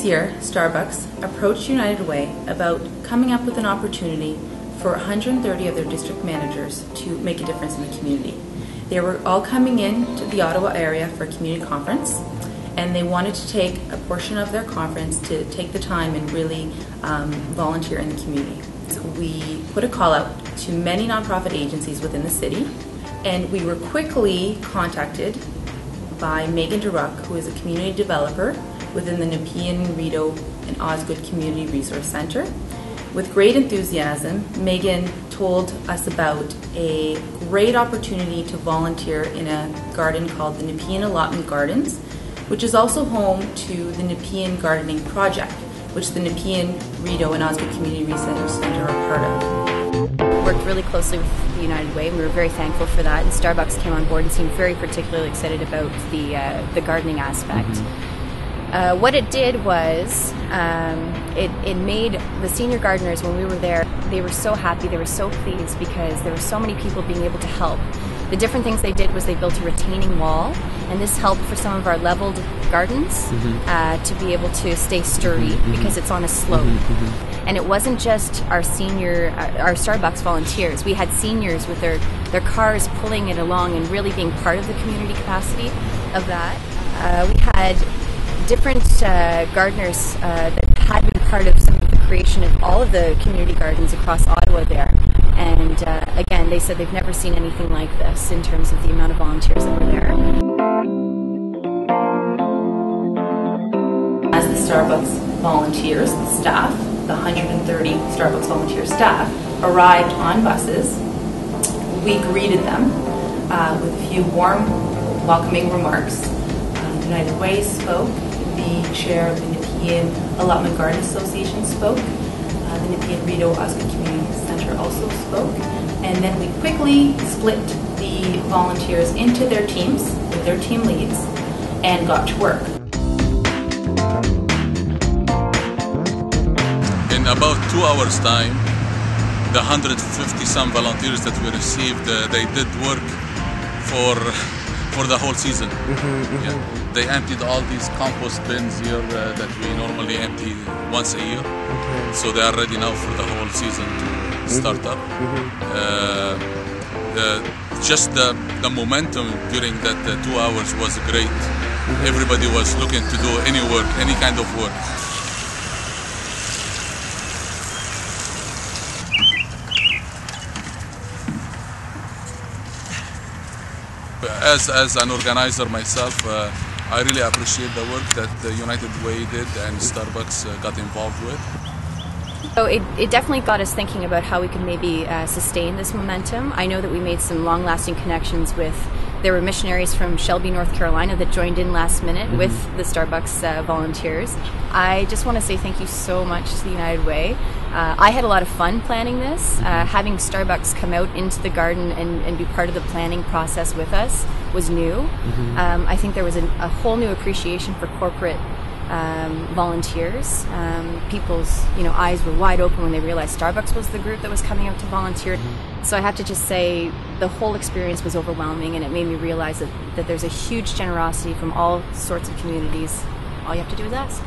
This year, Starbucks approached United Way about coming up with an opportunity for 130 of their district managers to make a difference in the community. They were all coming in to the Ottawa area for a community conference, and they wanted to take a portion of their conference to take the time and really volunteer in the community. So we put a call out to many nonprofit agencies within the city, and we were quickly contacted by Megan Duruck, who is a community developer within the Nepean, Rideau, and Osgood Community Resource Centre. With great enthusiasm, Megan told us about a great opportunity to volunteer in a garden called the Nepean Allotment Gardens, which is also home to the Nepean Gardening Project, which the Nepean, Rideau, and Osgood Community Resource Centre are part of. Worked really closely with the United Way, and we were very thankful for that. And Starbucks came on board and seemed very particularly excited about the gardening aspect. What it did was it made the senior gardeners, when we were there, they were so happy, they were so pleased because there were so many people being able to help. The different things they did was they built a retaining wall, and this helped for some of our leveled gardens to be able to stay sturdy because it's on a slope. And it wasn't just our Starbucks volunteers. We had seniors with their cars pulling it along and really being part of the community capacity of that. We had different gardeners that had been part of some of the creation of all of the community gardens across Ottawa there. And again, they said they've never seen anything like this in terms of the amount of volunteers that were there. As the Starbucks volunteers, the staff, the 130 Starbucks volunteer staff, arrived on buses, we greeted them with a few warm, welcoming remarks. United Way spoke, the chair of the Nepean Allotment Garden Association spoke, the Nepean Rideau Osgood Community Centre also spoke, and then we quickly split the volunteers into their teams with their team leads and got to work. In about 2 hours' time, the 150 some volunteers that we received, they did work for the whole season. Yeah. They emptied all these compost bins here that we normally empty once a year. So they are ready now for the whole season to start up. Just the momentum during that 2 hours was great. Everybody was looking to do any work, any kind of work. As an organizer myself, I really appreciate the work that the United Way did and Starbucks got involved with. So it definitely got us thinking about how we could maybe sustain this momentum. I know that we made some long-lasting connections with, there were missionaries from Shelby, North Carolina that joined in last minute with the Starbucks volunteers. I just want to say thank you so much to the United Way. I had a lot of fun planning this. Having Starbucks come out into the garden and be part of the planning process with us was new. I think there was a whole new appreciation for corporate volunteers. People's eyes were wide open when they realized Starbucks was the group that was coming out to volunteer. So I have to just say the whole experience was overwhelming, and it made me realize that there's a huge generosity from all sorts of communities. All you have to do is ask.